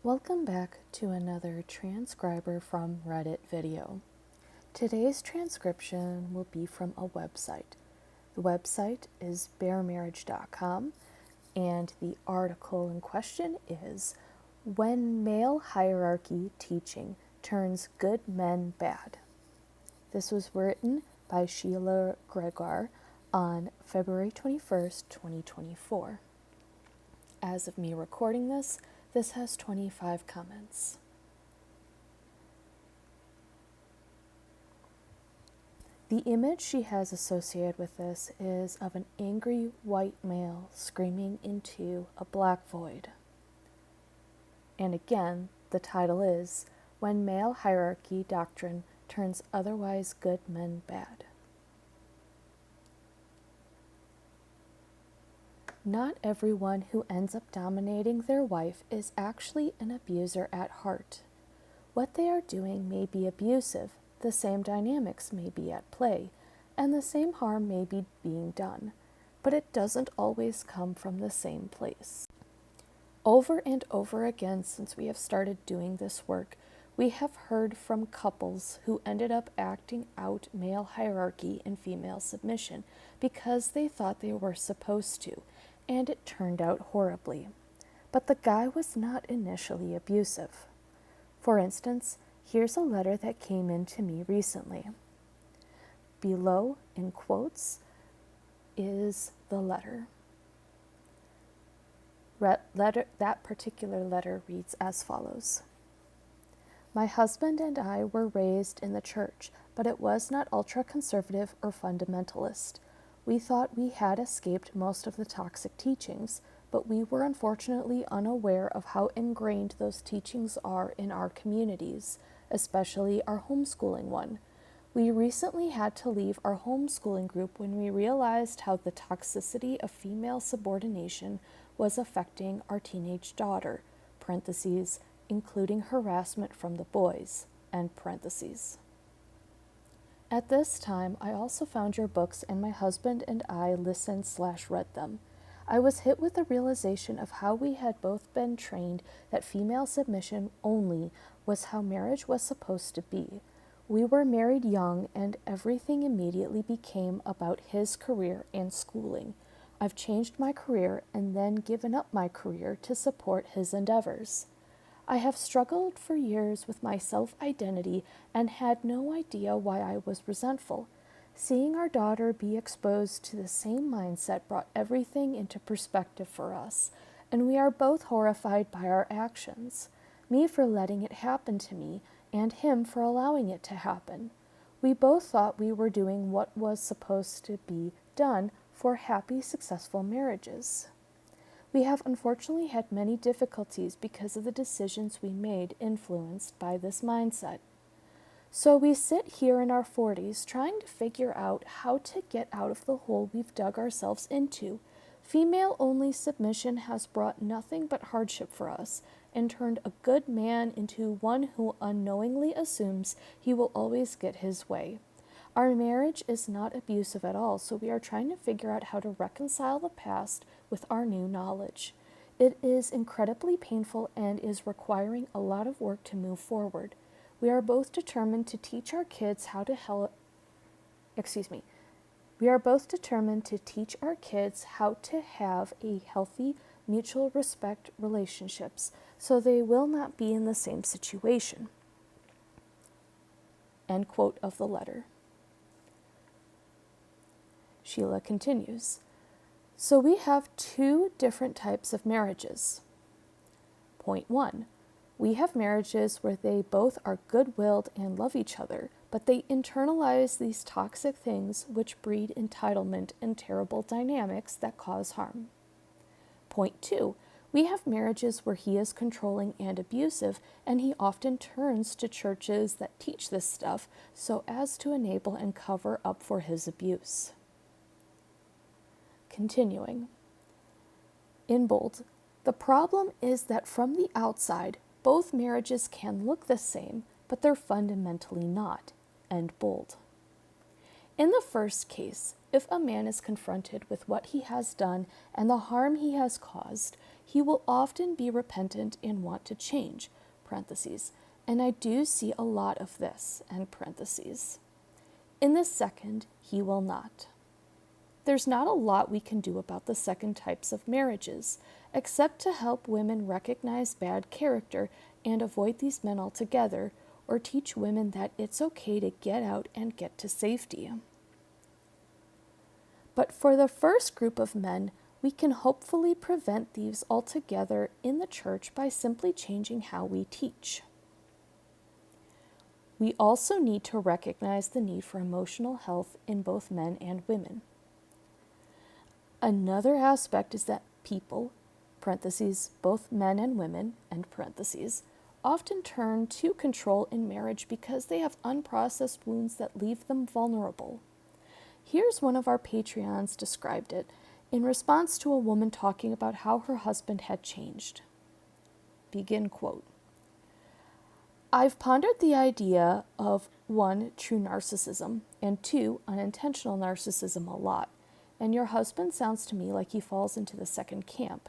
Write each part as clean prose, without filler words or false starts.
Welcome back to another transcriber from Reddit video. Today's transcription will be from a website. The website is bearmarriage.com, and the article in question is When Male Hierarchy Teaching Turns Good Men Bad. This was written by Sheila Gregoire on February 21st, 2024. As of me recording this has 25 comments. The image she has associated with this is of an angry white male screaming into a black void. And again, the title is When Male Hierarchy Doctrine Turns Otherwise Good Men Bad. Not everyone who ends up dominating their wife is actually an abuser at heart. What they are doing may be abusive, the same dynamics may be at play, and the same harm may be being done, but it doesn't always come from the same place. Over and over again since we have started doing this work, we have heard from couples who ended up acting out male hierarchy and female submission because they thought they were supposed to, and it turned out horribly. But the guy was not initially abusive. For instance, here's a letter that came in to me recently. Below, in quotes, is the letter. That particular letter reads as follows. My husband and I were raised in the church, but it was not ultra-conservative or fundamentalist. We thought we had escaped most of the toxic teachings, but we were unfortunately unaware of how ingrained those teachings are in our communities, especially our homeschooling one. We recently had to leave our homeschooling group when we realized how the toxicity of female subordination was affecting our teenage daughter, parentheses, including harassment from the boys, end parentheses. At this time, I also found your books and my husband and I listened/read them. I was hit with the realization of how we had both been trained that female submission only was how marriage was supposed to be. We were married young and everything immediately became about his career and schooling. I've changed my career and then given up my career to support his endeavors. I have struggled for years with my self-identity and had no idea why I was resentful. Seeing our daughter be exposed to the same mindset brought everything into perspective for us, and we are both horrified by our actions. Me for letting it happen to me, and him for allowing it to happen. We both thought we were doing what was supposed to be done for happy, successful marriages. We have unfortunately had many difficulties because of the decisions we made influenced by this mindset. So we sit here in our 40s trying to figure out how to get out of the hole we've dug ourselves into. Female-only submission has brought nothing but hardship for us and turned a good man into one who unknowingly assumes he will always get his way. Our marriage is not abusive at all, so we are trying to figure out how to reconcile the past with our new knowledge. It is incredibly painful and is requiring a lot of work to move forward. We are both determined to teach our kids how to have a healthy, mutual respect relationships, so they will not be in the same situation. End quote of the letter. Sheila continues, so we have two different types of marriages. Point 1. We have marriages where they both are good-willed and love each other, but they internalize these toxic things which breed entitlement and terrible dynamics that cause harm. Point 2. We have marriages where he is controlling and abusive, and he often turns to churches that teach this stuff so as to enable and cover up for his abuse. Continuing. In bold, the problem is that from the outside, both marriages can look the same, but they're fundamentally not. End bold. In the first case, if a man is confronted with what he has done and the harm he has caused, he will often be repentant and want to change, parentheses, and I do see a lot of this, end parentheses. In the second, he will not. There's not a lot we can do about the second types of marriages, except to help women recognize bad character and avoid these men altogether, or teach women that it's okay to get out and get to safety. But for the first group of men, we can hopefully prevent these altogether in the church by simply changing how we teach. We also need to recognize the need for emotional health in both men and women. Another aspect is that people, parentheses, both men and women, end parentheses, often turn to control in marriage because they have unprocessed wounds that leave them vulnerable. Here's one of our Patreons described it in response to a woman talking about how her husband had changed. Begin quote. I've pondered the idea of 1, true narcissism, and 2, unintentional narcissism a lot, and your husband sounds to me like he falls into the second camp.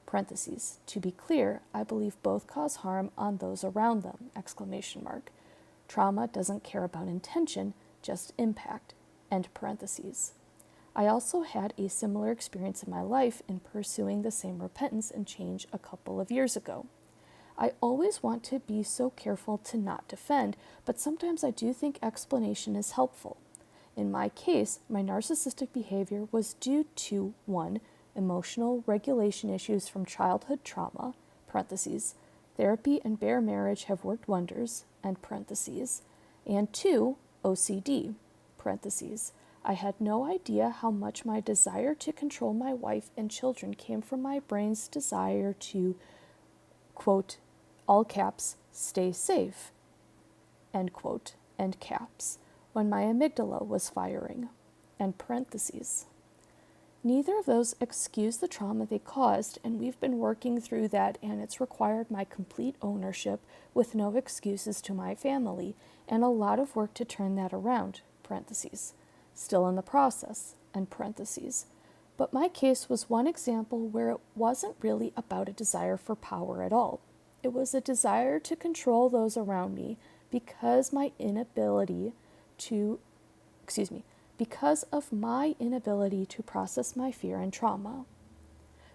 Parentheses. To be clear, I believe both cause harm on those around them, exclamation mark. Trauma doesn't care about intention, just impact, end parentheses. I also had a similar experience in my life in pursuing the same repentance and change a couple of years ago. I always want to be so careful to not defend, but sometimes I do think explanation is helpful. In my case, my narcissistic behavior was due to 1, emotional regulation issues from childhood trauma, parentheses, therapy and bare marriage have worked wonders, end parentheses, and 2, OCD, parentheses. I had no idea how much my desire to control my wife and children came from my brain's desire to, quote, all caps, stay safe, end quote, end caps, when my amygdala was firing, end parentheses. Neither of those excuse the trauma they caused, and we've been working through that, and it's required my complete ownership with no excuses to my family, and a lot of work to turn that around, parentheses. Still in the process, end parentheses. But my case was one example where it wasn't really about a desire for power at all. It was a desire to control those around me because of my inability to process my fear and trauma.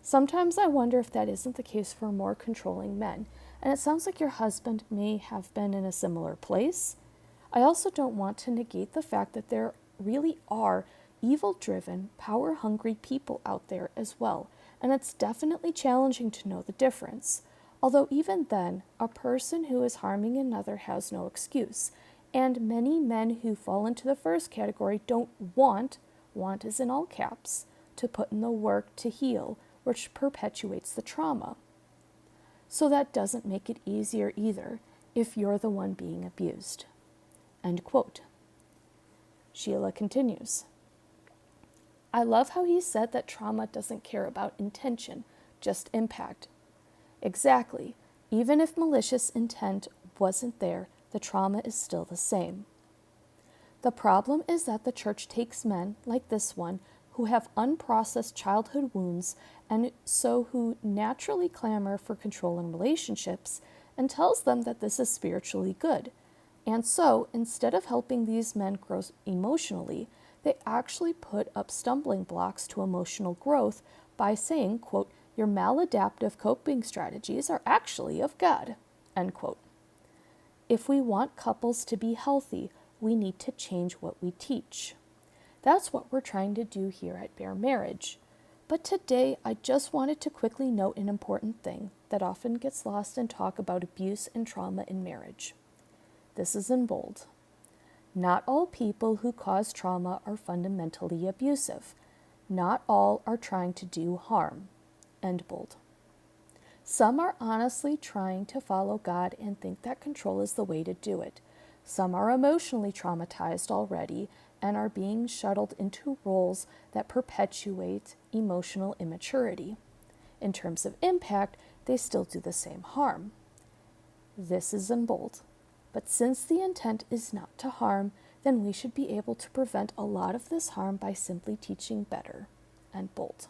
Sometimes I wonder if that isn't the case for more controlling men, and it sounds like your husband may have been in a similar place. I also don't want to negate the fact that there really are evil-driven, power-hungry people out there as well, and it's definitely challenging to know the difference. Although even then, a person who is harming another has no excuse, and many men who fall into the first category don't want is in all caps, to put in the work to heal, which perpetuates the trauma. So that doesn't make it easier either if you're the one being abused. End quote. Sheila continues. I love how he said that trauma doesn't care about intention, just impact. Exactly. Even if malicious intent wasn't there, the trauma is still the same. The problem is that the church takes men, like this one, who have unprocessed childhood wounds and so who naturally clamor for control in relationships, and tells them that this is spiritually good. And so, instead of helping these men grow emotionally, they actually put up stumbling blocks to emotional growth by saying, quote, your maladaptive coping strategies are actually of God, end quote. If we want couples to be healthy, we need to change what we teach. That's what we're trying to do here at Bare Marriage. But today, I just wanted to quickly note an important thing that often gets lost in talk about abuse and trauma in marriage. This is in bold. Not all people who cause trauma are fundamentally abusive. Not all are trying to do harm. End bold. Some are honestly trying to follow God and think that control is the way to do it. Some are emotionally traumatized already and are being shuttled into roles that perpetuate emotional immaturity. In terms of impact, they still do the same harm. This is in bold. But since the intent is not to harm, then we should be able to prevent a lot of this harm by simply teaching better. End bold.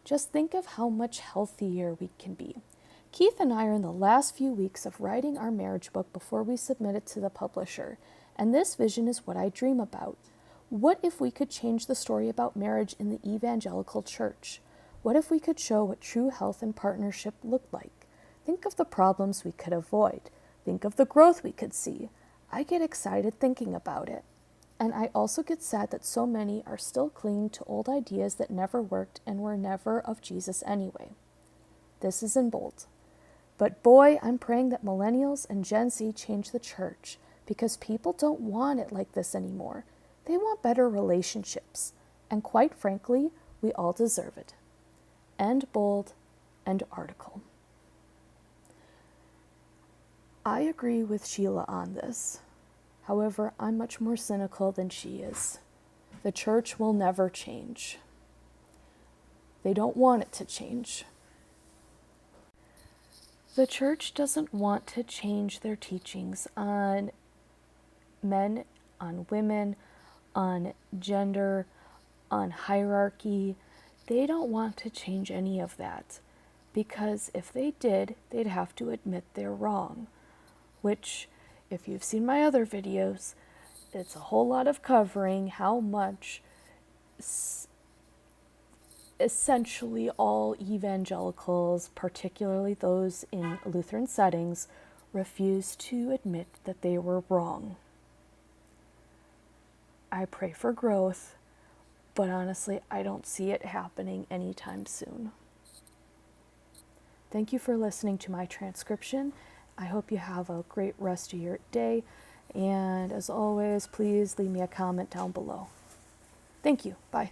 Just think of how much healthier we can be. Keith and I are in the last few weeks of writing our marriage book before we submit it to the publisher, and this vision is what I dream about. What if we could change the story about marriage in the evangelical church? What if we could show what true health and partnership looked like? Think of the problems we could avoid. Think of the growth we could see. I get excited thinking about it. And I also get sad that so many are still clinging to old ideas that never worked and were never of Jesus anyway. This is in bold. But boy, I'm praying that millennials and Gen Z change the church, because people don't want it like this anymore. They want better relationships. And quite frankly, we all deserve it. End bold, end article. I agree with Sheila on this. However, I'm much more cynical than she is. The church will never change. They don't want it to change. The church doesn't want to change their teachings on men, on women, on gender, on hierarchy. They don't want to change any of that, because if they did, they'd have to admit they're wrong, which, if you've seen my other videos, it's a whole lot of covering how much essentially all evangelicals, particularly those in Lutheran settings, refuse to admit that they were wrong. I pray for growth, but honestly, I don't see it happening anytime soon. Thank you for listening to my transcription. I hope you have a great rest of your day, and as always, please leave me a comment down below. Thank you. Bye.